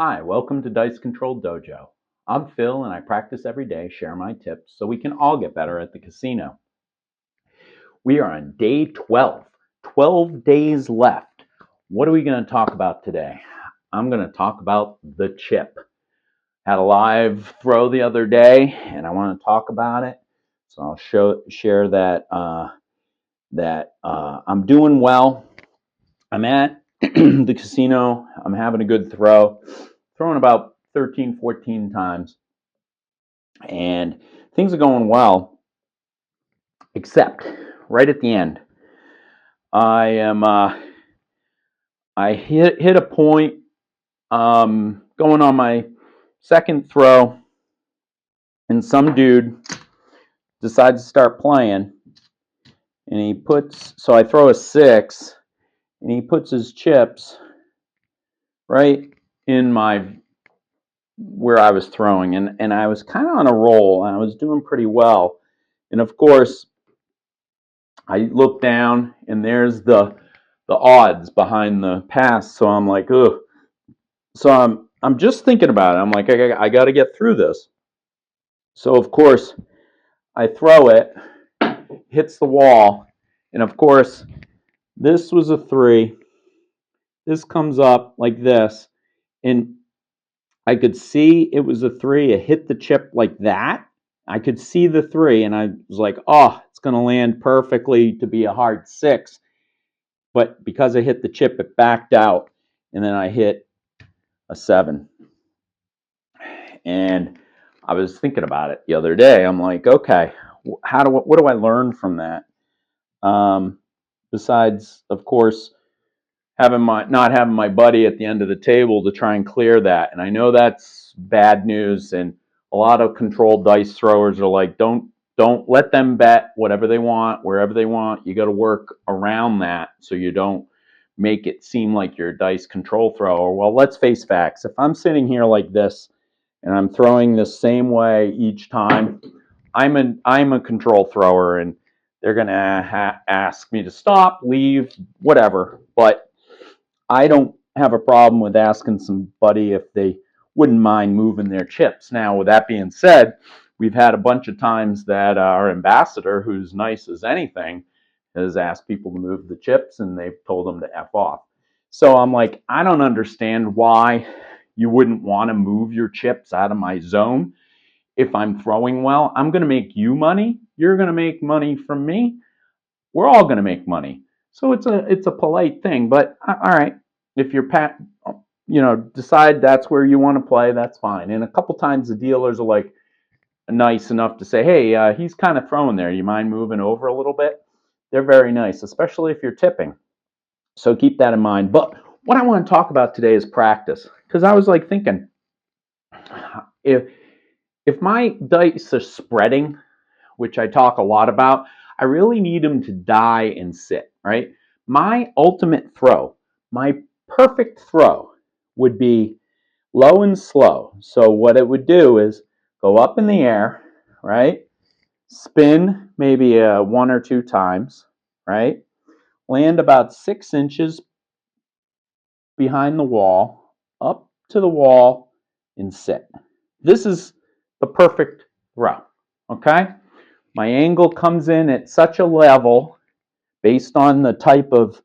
Hi, welcome to Dice Control Dojo. I'm Phil and I practice every day, share my tips so we can all get better at the casino. We are on day 12, 12 days left. What are we going to talk about today? I'm going to talk about the chip. Had a live throw the other day and I want to talk about it. So I'll share that I'm doing well. I'm at the casino. I'm having a good throw. Throwing about 13, 14 times. And things are going well, except right at the end, I am I hit a point going on my second throw, and some dude decides to start playing, and he puts so I throw a 6, and he puts his chips right in my where I was throwing, and I was kind of on a roll, and I was doing pretty well, and of course I look down, and there's the odds behind the pass. So I'm like, ugh. So I'm just thinking about it. I'm like, I got to get through this. So of course I throw it, hits the wall, and of course this was a 3. This comes up like this, and I could see it was a 3. It hit the chip like that. I could see the 3, and I was like, oh, it's going to land perfectly to be a hard 6. But because I hit the chip, it backed out, and then I hit a 7. And I was thinking about it the other day. I'm like, okay, what do I learn from that? Besides, of course, not having my buddy at the end of the table to try and clear that. And I know that's bad news. And a lot of controlled dice throwers are like, don't let them bet whatever they want, wherever they want. You got to work around that so you don't make it seem like you're a dice control thrower. Well, let's face facts. If I'm sitting here like this and I'm throwing the same way each time, I'm a control thrower, and they're gonna ask me to stop, leave, whatever. But I don't have a problem with asking somebody if they wouldn't mind moving their chips. Now, with that being said, we've had a bunch of times that our ambassador, who's nice as anything, has asked people to move the chips, and they've told them to F off. So I'm like, I don't understand why you wouldn't want to move your chips out of my zone. If I'm throwing well, I'm going to make you money. You're going to make money from me. We're all going to make money. So it's a polite thing. But all right, if you're decide that's where you want to play, that's fine. And a couple times the dealers are like nice enough to say, hey, he's kind of throwing there. You mind moving over a little bit? They're very nice, especially if you're tipping. So keep that in mind. But what I want to talk about today is practice, because I was like thinking, if my dice are spreading, which I talk a lot about, I really need them to die and sit, right? My ultimate throw, my perfect throw would be low and slow. So what it would do is go up in the air, right? Spin maybe 1 or 2 times, right? Land about 6 inches behind the wall, up to the wall, and sit. This is the perfect throw, okay? My angle comes in at such a level based on the type of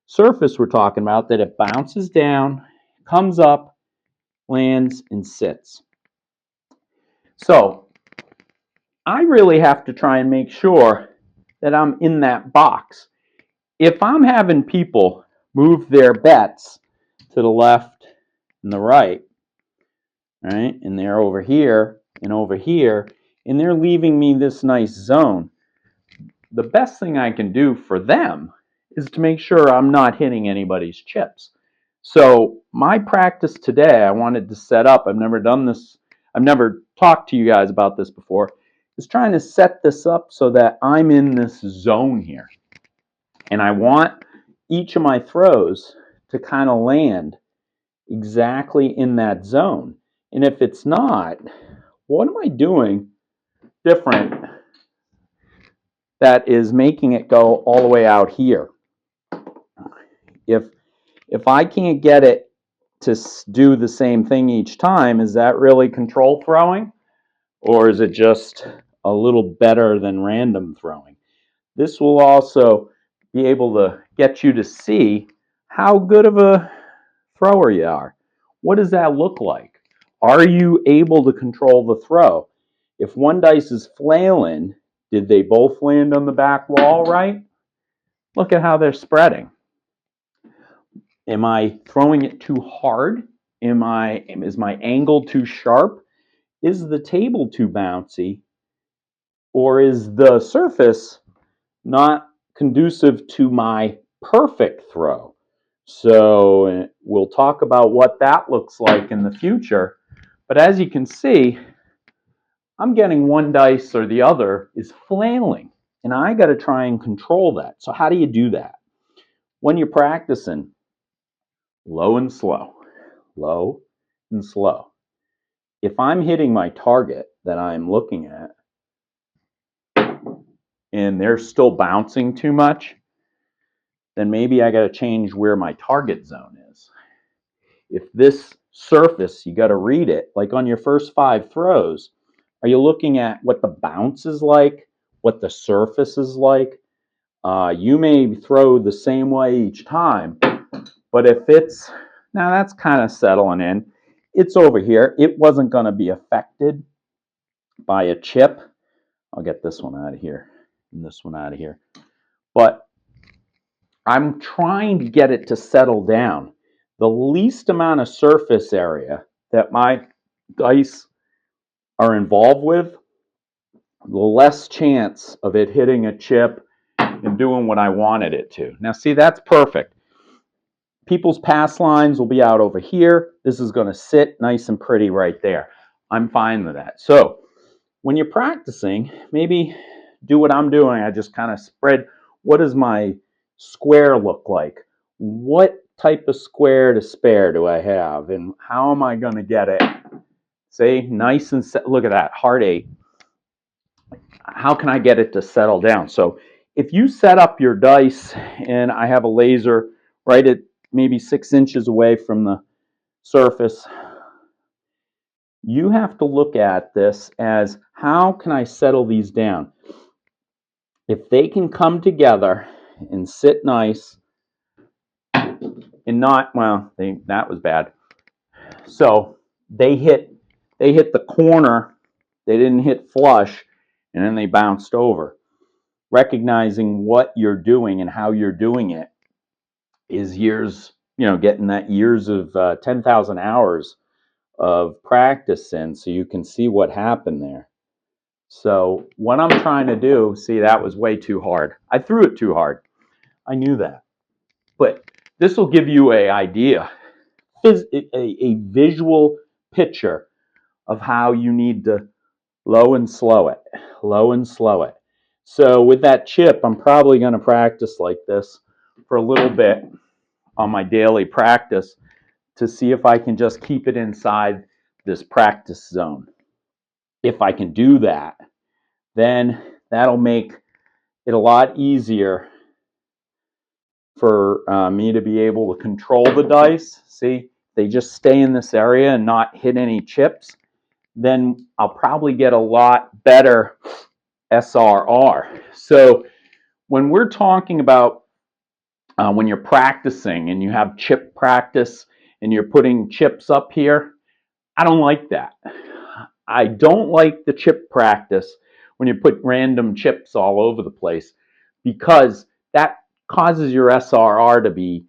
surface we're talking about that it bounces down, comes up, lands, and sits. So I really have to try and make sure that I'm in that box. If I'm having people move their bets to the left and the right, and they're over here and over here, and they're leaving me this nice zone, the best thing I can do for them is to make sure I'm not hitting anybody's chips. So my practice today, I wanted to set up, I've never done this, I've never talked to you guys about this before, is trying to set this up so that I'm in this zone here. And I want each of my throws to kind of land exactly in that zone. And if it's not, what am I doing different that is making it go all the way out here? If I can't get it to do the same thing each time, is that really control throwing? Or is it just a little better than random throwing? This will also be able to get you to see how good of a thrower you are. What does that look like? Are you able to control the throw? If one dice is flailing, did they both land on the back wall right? Look at how they're spreading. Am I throwing it too hard? Is my angle too sharp? Is the table too bouncy? Or is the surface not conducive to my perfect throw? So we'll talk about what that looks like in the future. But as you can see, I'm getting one dice or the other is flailing, and I got to try and control that. So how do you do that? When you're practicing, low and slow, low and slow. If I'm hitting my target that I'm looking at and they're still bouncing too much, then maybe I got to change where my target zone is. If this surface, you got to read it, like on your first 5 throws, are you looking at what the bounce is like, what the surface is like? You may throw the same way each time, but if it's, now that's kind of settling in, it's over here, it wasn't going to be affected by a chip. I'll get this one out of here and this one out of here. But I'm trying to get it to settle down. The least amount of surface area that my dice are involved with, the less chance of it hitting a chip and doing what I wanted it to. Now see, that's perfect. People's pass lines will be out over here. This is going to sit nice and pretty right there. I'm fine with that. So when you're practicing, maybe do what I'm doing. I just kind of spread, what does my square look like? What type of square to spare do I have? And how am I going to get it? See, nice and set. Look at that, heart 8. How can I get it to settle down? So if you set up your dice, and I have a laser right at maybe 6 inches away from the surface, you have to look at this as, how can I settle these down? If they can come together and sit nice and not, well, that was bad. So they hit the corner, they didn't hit flush, and then they bounced over. Recognizing what you're doing and how you're doing it is years, getting that years of 10,000 hours of practice in, so you can see what happened there. So what I'm trying to do, see, that was way too hard. I threw it too hard. I knew that. But this will give you an idea, a visual picture of how you need to low and slow it, low and slow it. So with that chip, I'm probably going to practice like this for a little bit on my daily practice to see if I can just keep it inside this practice zone. If I can do that, then that'll make it a lot easier for me to be able to control the dice. See, they just stay in this area and not hit any chips, then I'll probably get a lot better SRR. So when we're talking about when you're practicing and you have chip practice and you're putting chips up here, I don't like that. I don't like the chip practice when you put random chips all over the place, because that causes your SRR to be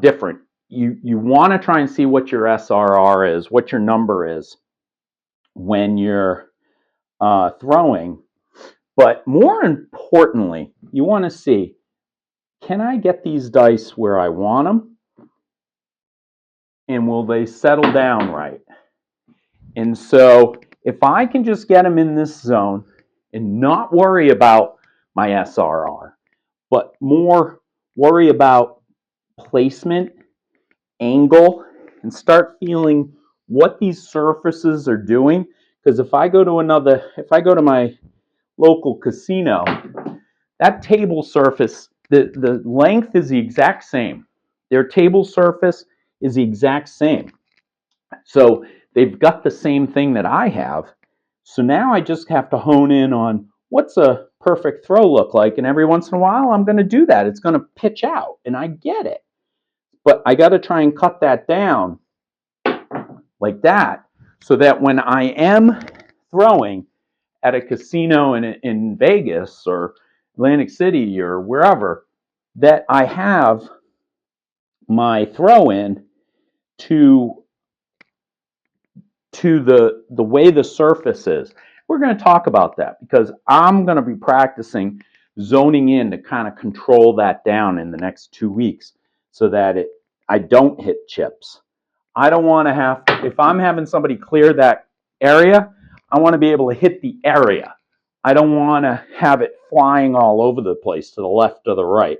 different. You want to try and see what your SRR is, what your number is when you're throwing. But more importantly, you want to see, can I get these dice where I want them? And will they settle down right? And so if I can just get them in this zone and not worry about my SRR, but more worry about placement, angle, and start feeling what these surfaces are doing. Because if I go to my local casino, that table surface, the length is the exact same. Their table surface is the exact same. So they've got the same thing that I have. So now I just have to hone in on what's a perfect throw look like. And every once in a while, I'm going to do that. It's going to pitch out, and I get it. But I got to try and cut that down like that so that when I am throwing at a casino in Vegas or Atlantic City or wherever, that I have my throw in to the way the surface is. We're going to talk about that because I'm going to be practicing zoning in to kind of control that down in the next 2 weeks so that I don't hit chips. I don't want to have, if I'm having somebody clear that area, I want to be able to hit the area. I don't want to have it flying all over the place to the left or the right.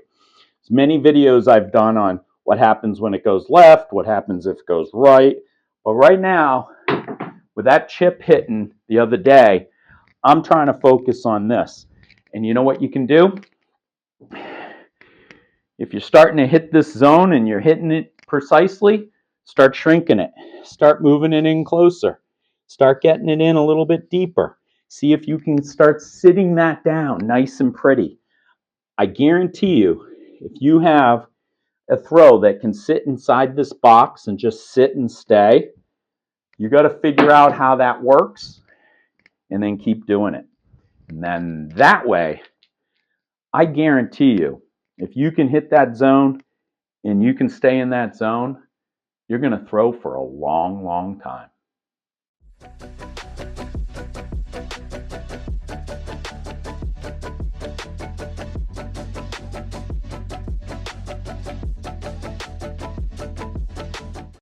There's many videos I've done on what happens when it goes left, what happens if it goes right. But right now, with that chip hitting the other day, I'm trying to focus on this. And you know what you can do? If you're starting to hit this zone and you're hitting it precisely, start shrinking it. Start moving it in closer. Start getting it in a little bit deeper. See if you can start sitting that down nice and pretty. I guarantee you, if you have a throw that can sit inside this box and just sit and stay, you got to figure out how that works and then keep doing it. And then that way, I guarantee you, if you can hit that zone and you can stay in that zone, you're going to throw for a long, long time.